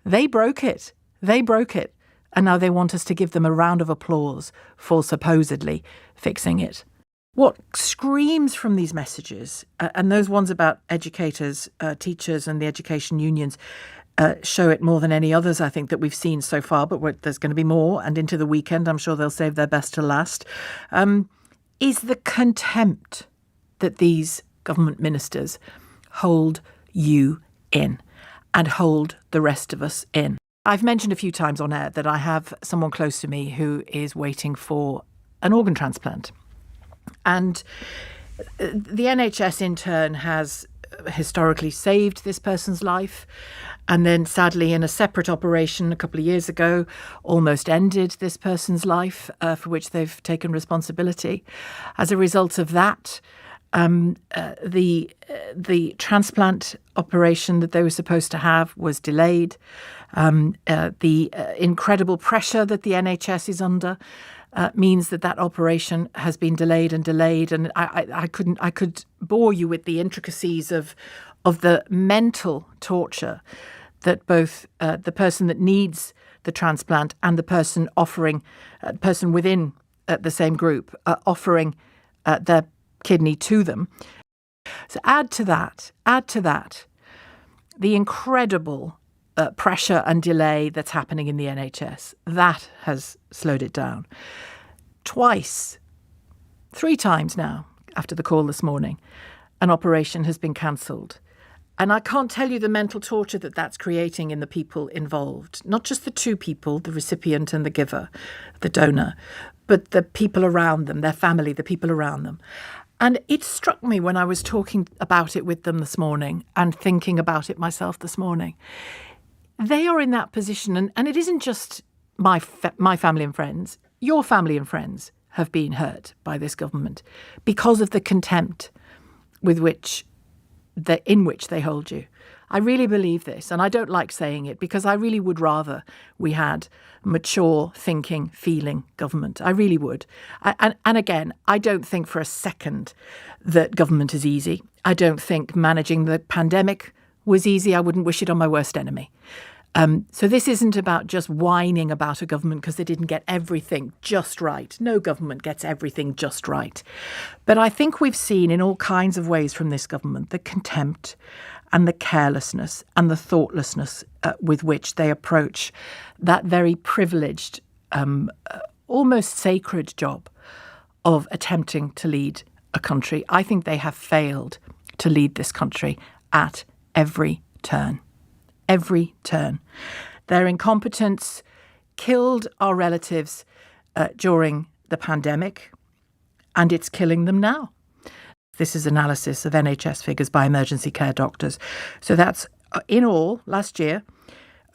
They broke it. They broke it. And now they want us to give them a round of applause for supposedly fixing it. What screams from these messages, and those ones about educators, teachers and the education unions, show it more than any others, I think, that we've seen so far, but there's going to be more, and into the weekend I'm sure they'll save their best to last, is the contempt that these government ministers hold you in and hold the rest of us in. I've mentioned a few times on air that I have someone close to me who is waiting for an organ transplant. And the NHS in turn has historically saved this person's life, and then sadly in a separate operation a couple of years ago almost ended this person's life, for which they've taken responsibility. As a result of that, the transplant operation that they were supposed to have was delayed. The incredible pressure that the NHS is under means that operation has been delayed and delayed. And I could bore you with the intricacies of the mental torture that both the person that needs the transplant and the person within the same group offering their kidney to them. So add to that the incredible pressure and delay that's happening in the NHS. That has slowed it down. Three times now, after the call this morning, an operation has been cancelled. And I can't tell you the mental torture that that's creating in the people involved. Not just the two people, the recipient and the giver, the donor, but the people around them, their family, the people around them. And it struck me when I was talking about it with them this morning and thinking about it myself this morning. They are in that position, and it isn't just my family and friends. Your family and friends have been hurt by this government because of the contempt in which they hold you. I really believe this, and I don't like saying it because I really would rather we had mature, thinking, feeling government. I really would. And again, I don't think for a second that government is easy. I don't think managing the pandemic was easy. I wouldn't wish it on my worst enemy. So this isn't about just whining about a government because they didn't get everything just right. No government gets everything just right. But I think we've seen in all kinds of ways from this government the contempt and the carelessness and the thoughtlessness with which they approach that very privileged, almost sacred job of attempting to lead a country. I think they have failed to lead this country at every turn. Every turn. Their incompetence killed our relatives during the pandemic, and it's killing them now. This is analysis of NHS figures by emergency care doctors. So that's in all, last year,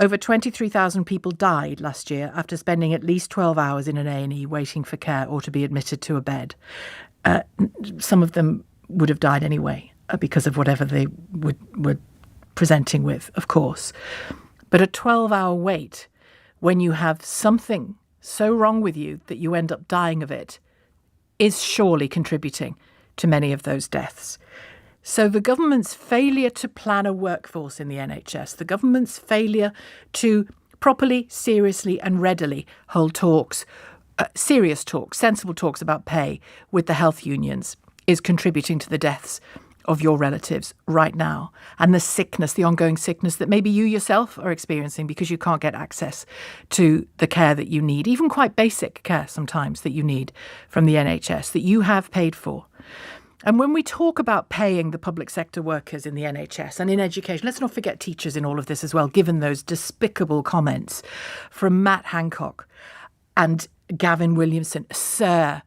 over 23,000 people died last year after spending at least 12 hours in an A&E waiting for care or to be admitted to a bed. Some of them would have died anyway because of whatever they were presenting with, of course. But a 12-hour wait when you have something so wrong with you that you end up dying of it is surely contributing to many of those deaths. So the government's failure to plan a workforce in the NHS, the government's failure to properly, seriously and readily hold talks, serious talks, sensible talks about pay with the health unions is contributing to the deaths of your relatives right now, and the sickness, the ongoing sickness that maybe you yourself are experiencing because you can't get access to the care that you need, even quite basic care sometimes that you need from the NHS that you have paid for. And when we talk about paying the public sector workers in the NHS and in education, let's not forget teachers in all of this as well, given those despicable comments from Matt Hancock and Gavin Williamson, Sir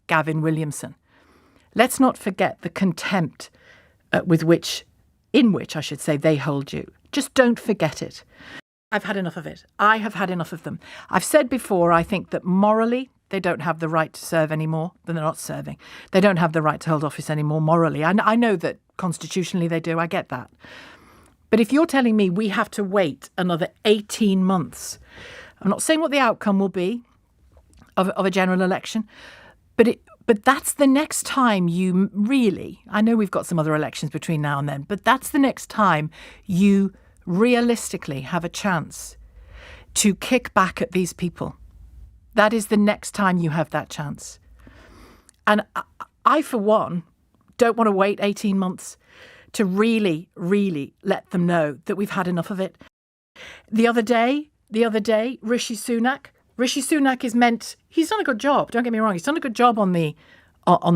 Gavin Williamson. Let's not forget the contempt in which they hold you. Just don't forget it. I've had enough of it. I have had enough of them. I've said before, I think that morally, they don't have the right to serve anymore. They're not serving. They don't have the right to hold office anymore morally. I know that constitutionally they do. I get that. But if you're telling me we have to wait another 18 months, I'm not saying what the outcome will be of a general election, but that's the next time you really, I know we've got some other elections between now and then, but that's the next time you realistically have a chance to kick back at these people, that is the next time you have that chance. And I, for one, don't want to wait 18 months to really, really let them know that we've had enough of it. The other day, Rishi Sunak he's done a good job. Don't get me wrong. He's done a good job on the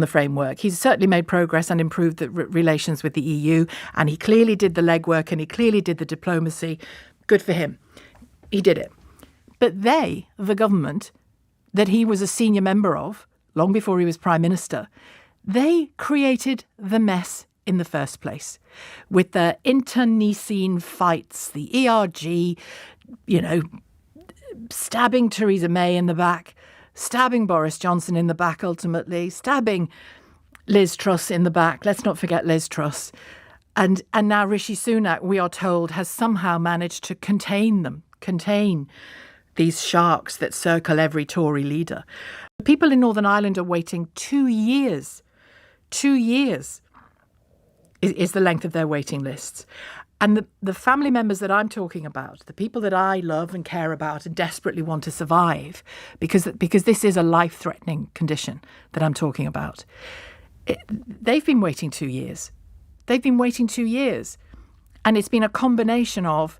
framework. He's certainly made progress and improved the relations with the EU. And he clearly did the legwork and he clearly did the diplomacy. Good for him. He did it. But the government that he was a senior member of, long before he was Prime Minister, they created the mess in the first place with the internecine fights, the ERG, stabbing Theresa May in the back, stabbing Boris Johnson in the back ultimately, stabbing Liz Truss in the back. Let's not forget Liz Truss. And now Rishi Sunak, we are told, has somehow managed to contain these sharks that circle every Tory leader. People in Northern Ireland are waiting 2 years. 2 years is the length of their waiting lists. And the family members that I'm talking about, the people that I love and care about and desperately want to survive, because this is a life-threatening condition that I'm talking about, they've been waiting 2 years. They've been waiting 2 years. And it's been a combination of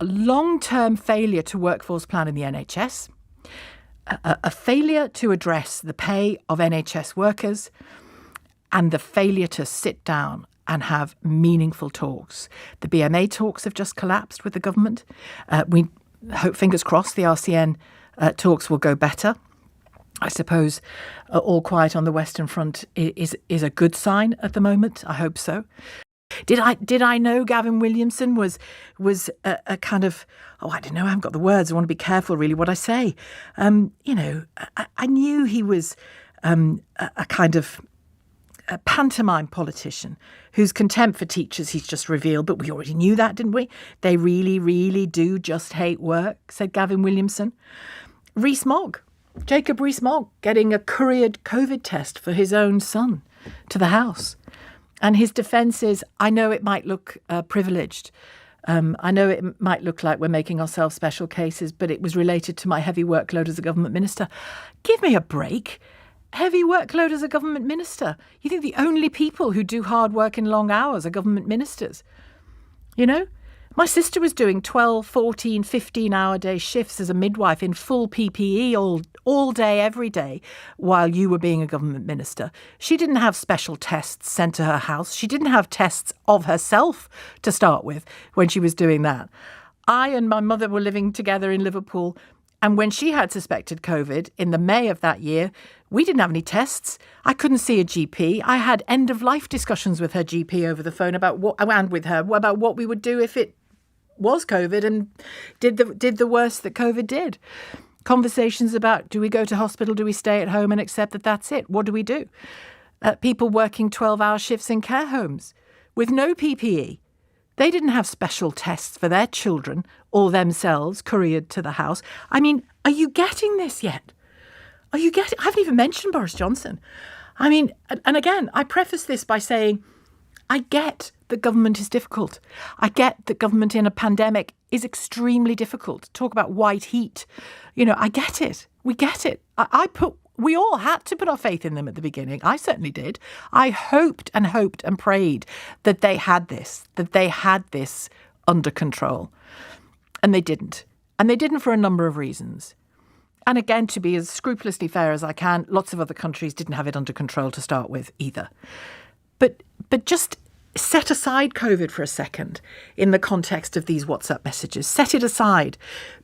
a long-term failure to workforce plan in the NHS, a failure to address the pay of NHS workers, and the failure to sit down and have meaningful talks. The BMA talks have just collapsed with the government. We hope, fingers crossed, the RCN talks will go better. I suppose all quiet on the Western Front is a good sign at the moment. I hope so. Did I know Gavin Williamson was a kind of, I don't know, I haven't got the words. I want to be careful really what I say. I knew he was a kind of a pantomime politician whose contempt for teachers he's just revealed, but we already knew that, didn't we? They really, really do just hate work, said Gavin Williamson. Jacob Rees-Mogg, getting a couriered COVID test for his own son to the house. And his defence is, I know it might look privileged. I know it might look like we're making ourselves special cases, but it was related to my heavy workload as a government minister. Give me a break. Heavy workload as a government minister. You think the only people who do hard work in long hours are government ministers? My sister was doing 12, 14, 15-hour day shifts as a midwife in full PPE all day, every day, while you were being a government minister. She didn't have special tests sent to her house. She didn't have tests of herself to start with when she was doing that. I and my mother were living together in Liverpool, and when she had suspected COVID in the May of that year, we didn't have any tests. I couldn't see a GP. I had end-of-life discussions with her GP over the phone about what we would do if it was COVID and did the worst that COVID did. Conversations about, do we go to hospital, do we stay at home and accept that that's it? What do we do? People working 12-hour shifts in care homes with no PPE. They didn't have special tests for their children or themselves couriered to the house. I mean, are you getting this yet? I haven't even mentioned Boris Johnson. I mean, and again, I preface this by saying, I get that government is difficult. I get that government in a pandemic is extremely difficult. Talk about white heat. I get it. We get it. We all had to put our faith in them at the beginning. I certainly did. I hoped and prayed that they had this under control. And they didn't. And they didn't for a number of reasons. And again, to be as scrupulously fair as I can, lots of other countries didn't have it under control to start with either. But just set aside COVID for a second in the context of these WhatsApp messages. Set it aside,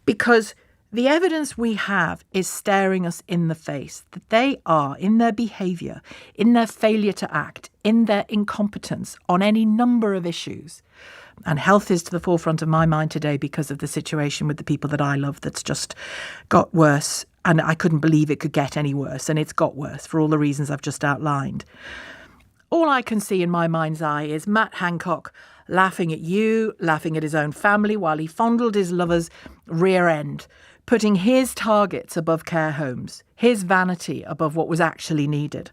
because the evidence we have is staring us in the face that they are, in their behaviour, in their failure to act, in their incompetence on any number of issues. And health is to the forefront of my mind today because of the situation with the people that I love that's just got worse. And I couldn't believe it could get any worse. And it's got worse for all the reasons I've just outlined. All I can see in my mind's eye is Matt Hancock laughing at you, laughing at his own family while he fondled his lover's rear end, putting his targets above care homes, his vanity above what was actually needed.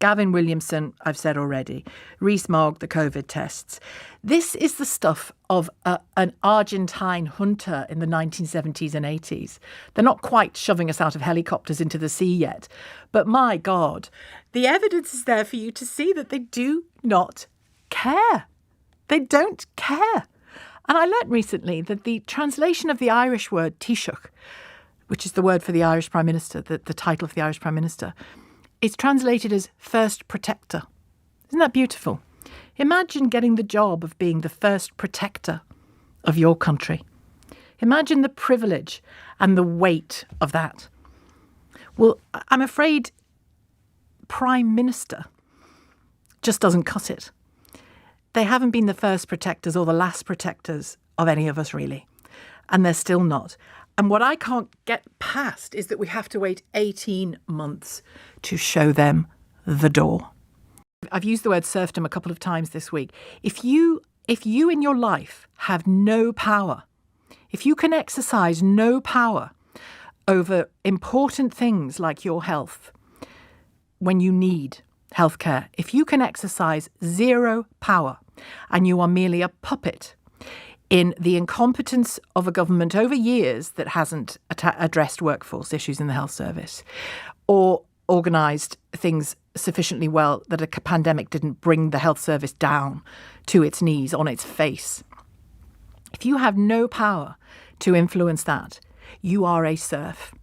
Gavin Williamson, I've said already. Rees-Mogg, the COVID tests. This is the stuff of an Argentine junta in the 1970s and 80s. They're not quite shoving us out of helicopters into the sea yet. But my God, the evidence is there for you to see that they do not care. They don't care. And I learnt recently that the translation of the Irish word Taoiseach, which is the word for the Irish Prime Minister, the title of the Irish Prime Minister, is translated as first protector. Isn't that beautiful? Imagine getting the job of being the first protector of your country. Imagine the privilege and the weight of that. Well, I'm afraid Prime Minister just doesn't cut it. They haven't been the first protectors or the last protectors of any of us, really. And they're still not. And what I can't get past is that we have to wait 18 months to show them the door. I've used the word serfdom a couple of times this week. If you in your life have no power, if you can exercise no power over important things like your health when you need healthcare, if you can exercise zero power and you are merely a puppet in the incompetence of a government over years that hasn't addressed workforce issues in the health service or organised things sufficiently well that a pandemic didn't bring the health service down to its knees on its face. If you have no power to influence that, you are a serf.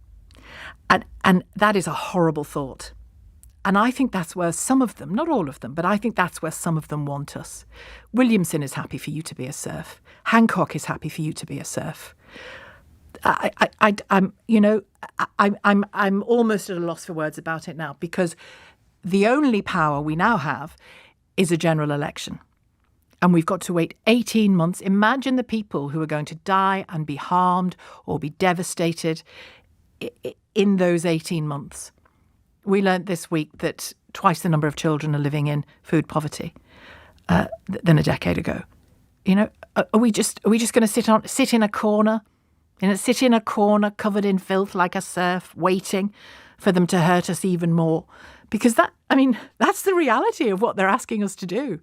And that is a horrible thought. And I think that's where some of them, not all of them, but I think that's where some of them want us. Williamson is happy for you to be a serf. Hancock is happy for you to be a serf. I'm almost at a loss for words about it now, because the only power we now have is a general election. And we've got to wait 18 months. Imagine the people who are going to die and be harmed or be devastated in those 18 months. We learnt this week that twice the number of children are living in food poverty than a decade ago. You know, are we just going to sit in a corner, covered in filth like a serf, waiting for them to hurt us even more? Because that's the reality of what they're asking us to do.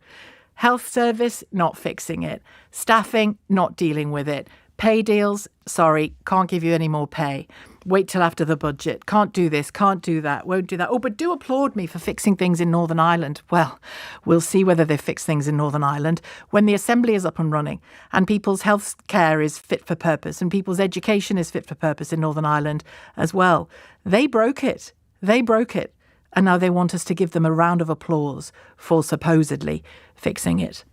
Health service, not fixing it. Staffing, not dealing with it. Pay deals, sorry, can't give you any more pay. Wait till after the budget. Can't do this, can't do that, won't do that. Oh, but do applaud me for fixing things in Northern Ireland. Well, we'll see whether they fix things in Northern Ireland when the Assembly is up and running and people's health care is fit for purpose and people's education is fit for purpose in Northern Ireland as well. They broke it. And now they want us to give them a round of applause for supposedly fixing it.